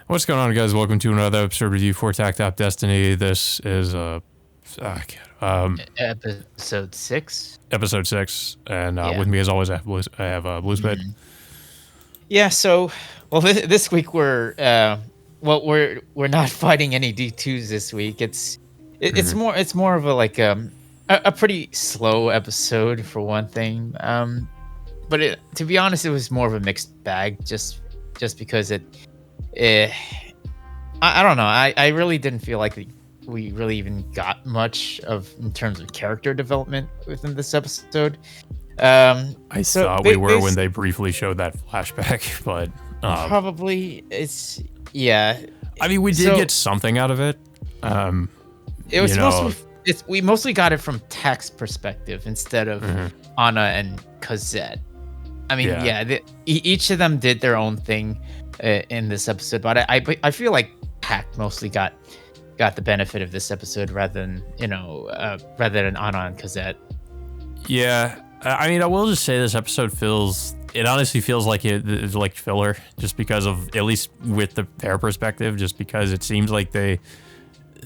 What's going on, guys? Welcome to another episode review for Takt Destiny. This is Episode 6. episode 6, and Yeah. with me, as always, I have Blue Spade. Yeah. So, well, this week we're not fighting any D2s this week. It's more of a pretty slow episode for one thing. But to be honest, it was more of a mixed bag. Just because eh, I don't know. I really didn't feel like we really even got much in terms of character development within this episode. I So thought we were when they briefly showed that flashback, but probably it's yeah. I mean, we did So get something out of it. it was you know, mostly we mostly got it from Takt's perspective instead of Anna and Cosette. I mean, each of them did their own thing in this episode, but I feel like Takt mostly got the benefit of this episode rather than Anna and Cosette. Yeah, I mean, I will just say this episode honestly feels like it's like filler, just because of, at least with their perspective, just because it seems like they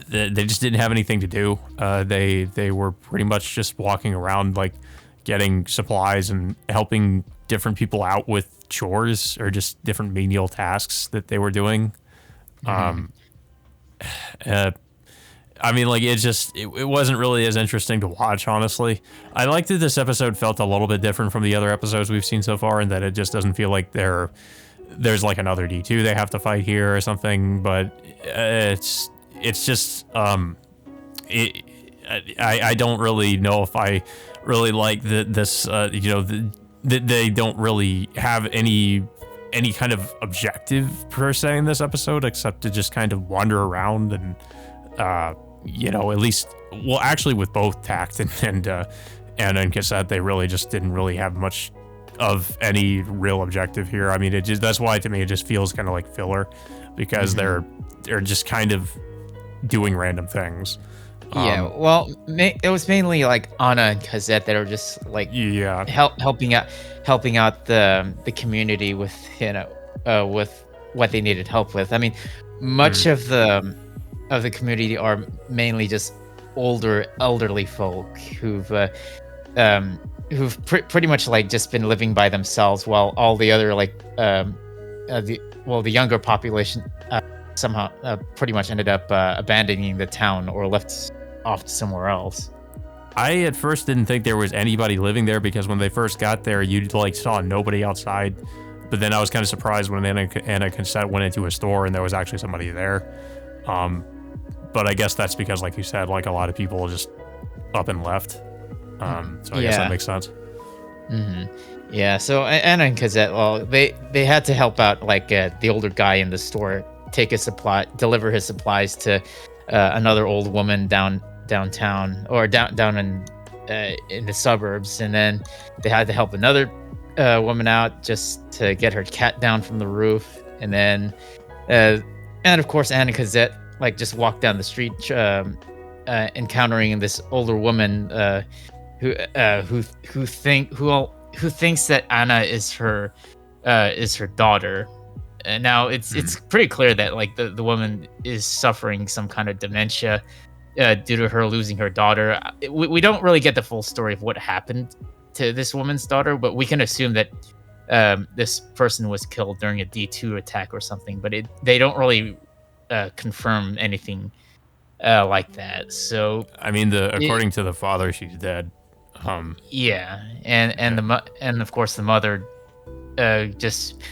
just didn't have anything to do. They were pretty much just walking around, like getting supplies and helping different people out with chores or just different menial tasks that they were doing. I mean, like, it wasn't really as interesting to watch, honestly. I like that this episode felt a little bit different from the other episodes we've seen so far, and that it just doesn't feel like there's like another D2 they have to fight here or something. But it's just I don't really know if I really like this that they don't really have any kind of objective per se in this episode, except to just kind of wander around and at least, well, actually with both Takt and Anna and Cassette, they really just didn't really have much of any real objective here. I mean, that's why to me it just feels kind of like filler, because they're just kind of doing random things. Well, it was mainly like Anna and Cosette that are just like helping out the community with with what they needed help with. I mean, much of the community are mainly just elderly folk who've pretty much like just been living by themselves, while all the other the younger population somehow pretty much ended up abandoning the town or left off to somewhere else. I at first didn't think there was anybody living there, because when they first got there, you like saw nobody outside. But then I was kind of surprised when Anna and Cassette went into a store and there was actually somebody there. But I guess that's because, like you said, like a lot of people just up and left. So I guess that makes sense. Yeah. So Anna and Cosette, well, they had to help out like the older guy in the store, deliver his supplies to another old woman downtown or down in the suburbs, and then they had to help another woman out just to get her cat down from the roof, and then and of course Anna and Cosette like just walked down the street encountering this older woman who thinks that Anna is her daughter. And now it's pretty clear that like the woman is suffering some kind of dementia due to her losing her daughter. We don't really get the full story of what happened to this woman's daughter, but we can assume that this person was killed during a D2 attack or something. But they don't really confirm anything like that. So I mean, according to the father, she's dead. And of course the mother just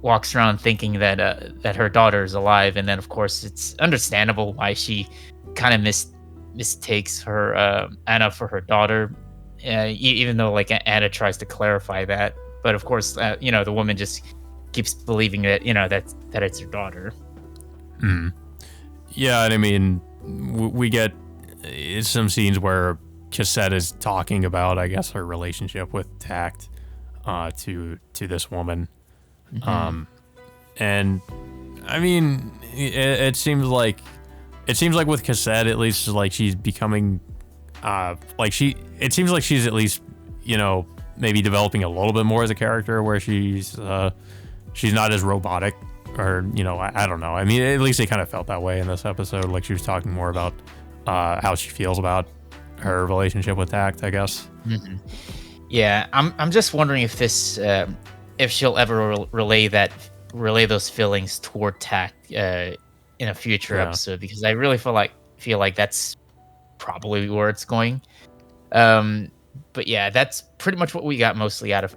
walks around thinking that her daughter is alive, and then of course it's understandable why she kind of mistakes her Anna for her daughter, even though like Anna tries to clarify that. But of course, the woman just keeps believing that that it's her daughter. Yeah, and I mean, we get some scenes where Cassette is talking about, I guess, her relationship with Takt to this woman. And I mean, it seems like with Cassette, at least, like she's becoming it seems like she's at least, maybe developing a little bit more as a character, where she's not as robotic or I don't know. I mean, at least it kind of felt that way in this episode. Like she was talking more about how she feels about her relationship with Takt, I guess. Hmm. Yeah, I'm just wondering if this if she'll ever relay those feelings toward Takt in a future Yeah. episode, because I really feel like that's probably where it's going. Um, but yeah, that's pretty much what we got mostly out of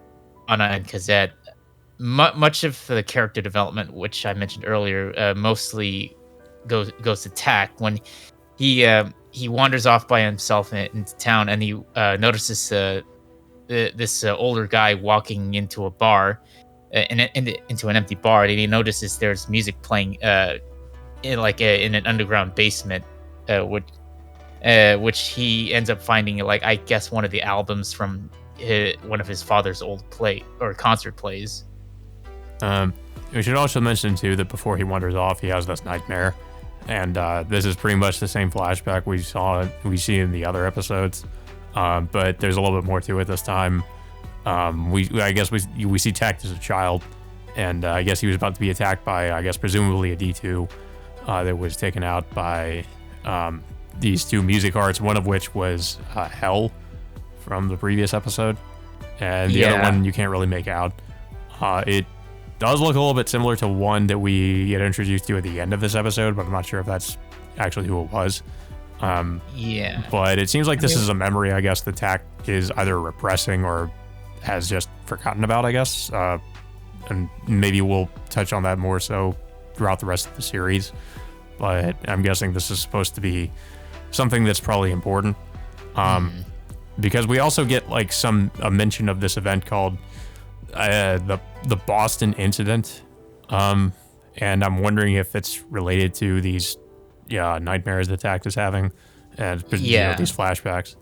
Anna and Kazet. Much of the character development, which I mentioned earlier, mostly goes to Tack when he wanders off by himself into town, and he notices this older guy walking into a bar, into an empty bar, and he notices there's music playing in an underground basement, which he ends up finding, like, I guess one of the albums from one of his father's old play or concert plays. We should also mention too that before he wanders off, he has this nightmare, and this is pretty much the same flashback we see in the other episodes, but there's a little bit more to it this time. I guess we see Takt as a child, and I guess he was about to be attacked by, I guess, presumably a D2 that was taken out by these two music arts, one of which was Hell from the previous episode, and the other one you can't really make out. It does look a little bit similar to one that we get introduced to at the end of this episode, but I'm not sure if that's actually who it was. But it seems like this is a memory, I guess, that Takt is either repressing or has just forgotten about, I guess. And maybe we'll touch on that more so throughout the rest of the series. But I'm guessing this is supposed to be something that's probably important. Because we also get like a mention of this event called the Boston incident, and I'm wondering if it's related to these nightmares that Takt is having, and these flashbacks.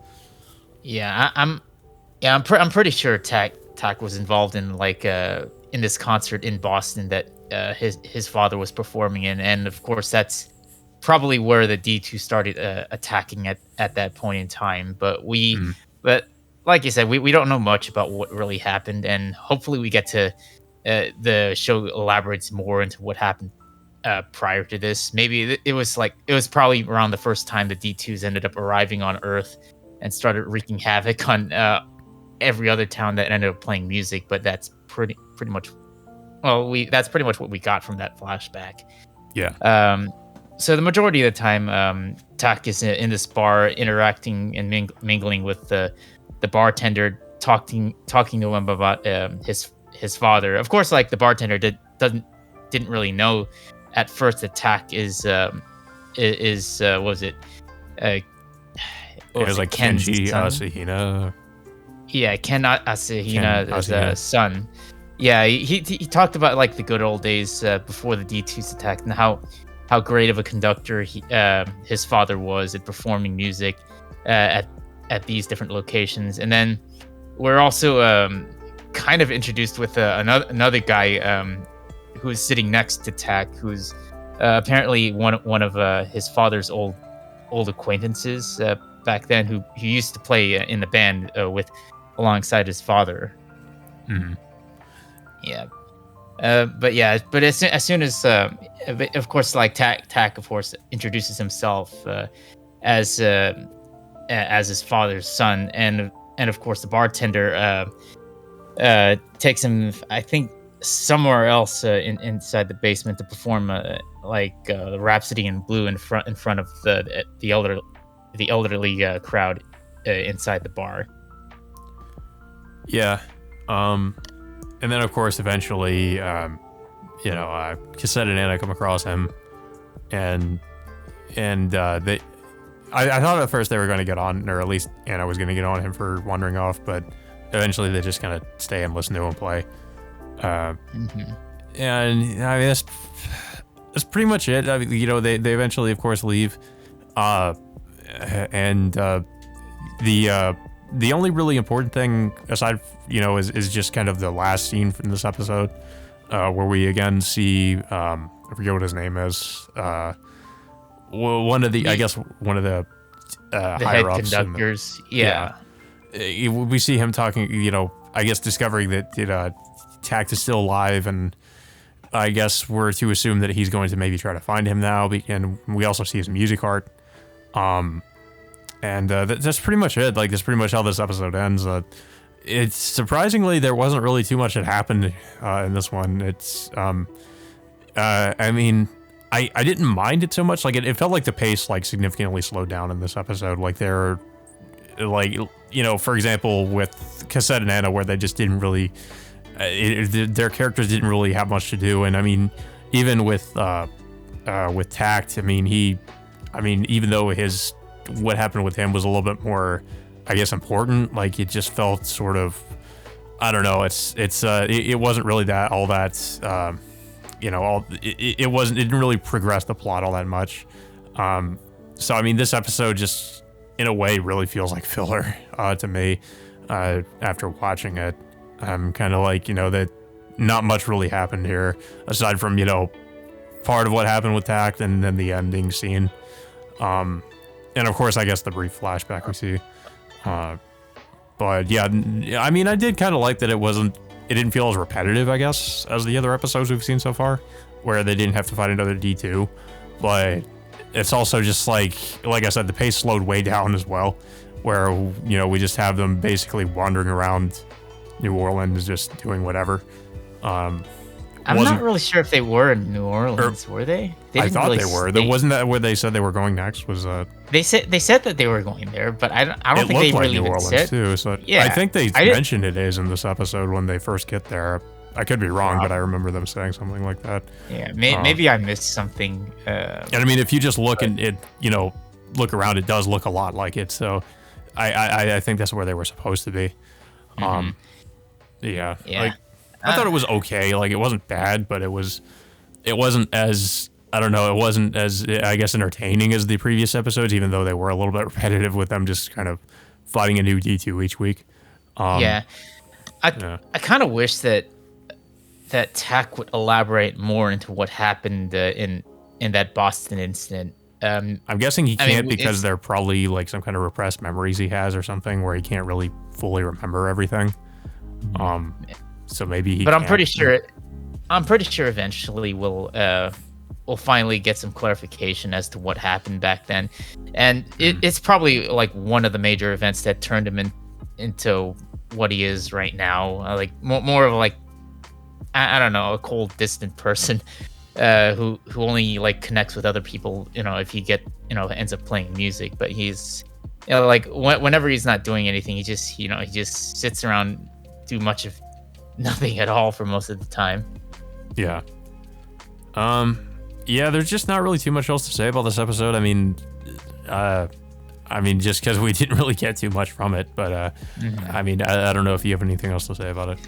I'm pretty sure Takt was involved in in this concert in Boston that his father was performing in, and of course that's probably where the D2 started attacking at that point in time. But like you said, we don't know much about what really happened, and hopefully we get to the show elaborates more into what happened prior to this. Maybe it was probably around the first time the D2s ended up arriving on Earth and started wreaking havoc on every other town that ended up playing music. But that's pretty much that's pretty much what we got from that flashback. Yeah. So the majority of the time, Tak is in this bar, interacting and mingling with the bartender, talking to him about his father. Of course, like the bartender didn't really know at first that Tak is what was it? It was like Kenji Asahina. Yeah, Ken Asahina's son. Yeah, he talked about like the good old days before the D2's attack, and how great of a conductor his father was at performing music at these different locations. And then we're also kind of introduced with another guy who is sitting next to Tak, who's apparently one of his father's old acquaintances back then, who used to play in the band alongside his father. Mm-hmm. Yeah. But as soon as of course, like Tak of course introduces himself as his father's son, and of course the bartender takes him, I think, somewhere else inside the basement to perform the Rhapsody in Blue in front of the elderly crowd inside the bar. Yeah. And then, of course, eventually, Cassette and Anna come across him, and I thought at first they were going to get on, or at least Anna was going to get on him for wandering off, but eventually they just kind of stay and listen to him play. And I mean, that's pretty much it. I mean, they eventually, of course, leave, and the only really important thing, aside, is just kind of the last scene from this episode, where we again see, I forget what his name is, one of the higher ups, conductors. We see him talking, I guess discovering that Takt is still alive, and I guess we're to assume that he's going to maybe try to find him now, and we also see his music art. And that's pretty much it. Like, that's pretty much how this episode ends. It's surprisingly, there wasn't really too much that happened in this one. I mean, I didn't mind it so much. Like, it felt like the pace, like, significantly slowed down in this episode. Like, they're, like, you know, for example, with Cassette and Anna, where they just didn't really, their characters didn't really have much to do. And, I mean, even with Takt, I mean, even though what happened with him was a little bit more, I guess, important, like, it just felt sort of, I don't know, it wasn't really all that, it didn't really progress the plot all that much. So, I mean, this episode just, in a way, really feels like filler to me after watching it. I'm kind of like, that not much really happened here, aside from, part of what happened with Takt and then the ending scene. And of course, I guess the brief flashback we see. But yeah, I mean, I did kind of like that it didn't feel as repetitive, I guess, as the other episodes we've seen so far, where they didn't have to fight another D2. But it's also just like I said, the pace slowed way down as well, where, we just have them basically wandering around New Orleans, just doing whatever. I'm not really sure if they were in New Orleans. Were they? I thought really they were. Wasn't that where they said they were going next? They said that they were going there, but I don't think they really New even Orleans said. Too. So yeah, I think they mentioned it is in this episode when they first get there. I could be wrong, but I remember them saying something like that. Yeah, maybe I missed something. And I mean, if you just look and look around, it does look a lot like it. So I think that's where they were supposed to be. Yeah. Like, I thought it was okay. Like, it wasn't bad, but it wasn't as, I don't know, it wasn't as, I guess, entertaining as the previous episodes, even though they were a little bit repetitive with them just kind of fighting a new D2 each week. I kind of wish that Takt would elaborate more into what happened in that Boston incident. I'm guessing he can't because they're probably like some kind of repressed memories he has or something where he can't really fully remember everything. So maybe he. But I'm pretty sure eventually we'll finally get some clarification as to what happened back then, and it's probably like one of the major events that turned him into what he is right now. Like more of like, I don't know, a cold, distant person who only like connects with other people. If he ends up playing music, but he's like whenever he's not doing anything, he just sits around, do much of nothing at all for most of the time. Yeah. Yeah, there's just not really too much else to say about this episode. I mean, just because we didn't really get too much from it, but I mean, I don't know if you have anything else to say about it.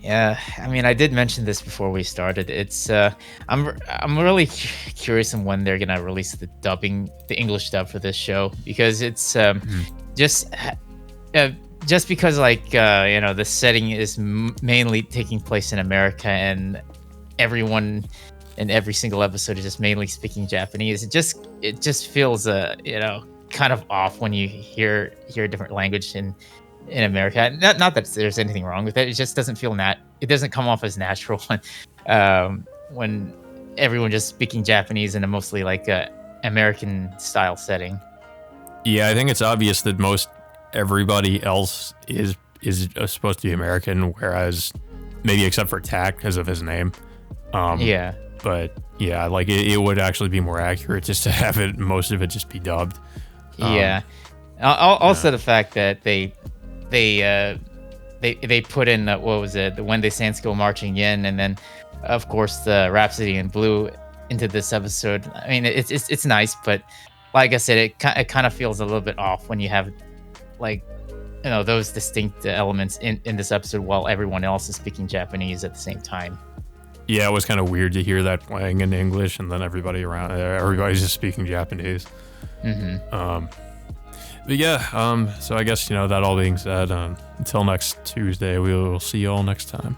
Yeah, I mean, I did mention this before we started. It's I'm really curious on when they're gonna release the English dub for this show, because it's just because, like, the setting is mainly taking place in America, and everyone in every single episode is just mainly speaking Japanese. It just feels kind of off when you hear a different language in America. Not that there's anything wrong with it. It just doesn't feel it doesn't come off as natural when everyone just speaking Japanese in a mostly like American style setting. Yeah, I think it's obvious that most everybody else is supposed to be American, whereas maybe except for Takt because of his name. Yeah. But yeah, like it would actually be more accurate just to have most of it just be dubbed. Yeah. Also, the fact that they put in what was it, the When They Go Marching In, and then of course the Rhapsody in Blue into this episode. I mean, it's nice, but like I said, it kind of feels a little bit off when you have like those distinct elements in this episode while everyone else is speaking Japanese at the same time. Yeah, it was kind of weird to hear that playing in English and then everybody's just speaking Japanese. But yeah, so I guess that all being said, until next Tuesday, we will see you all next time.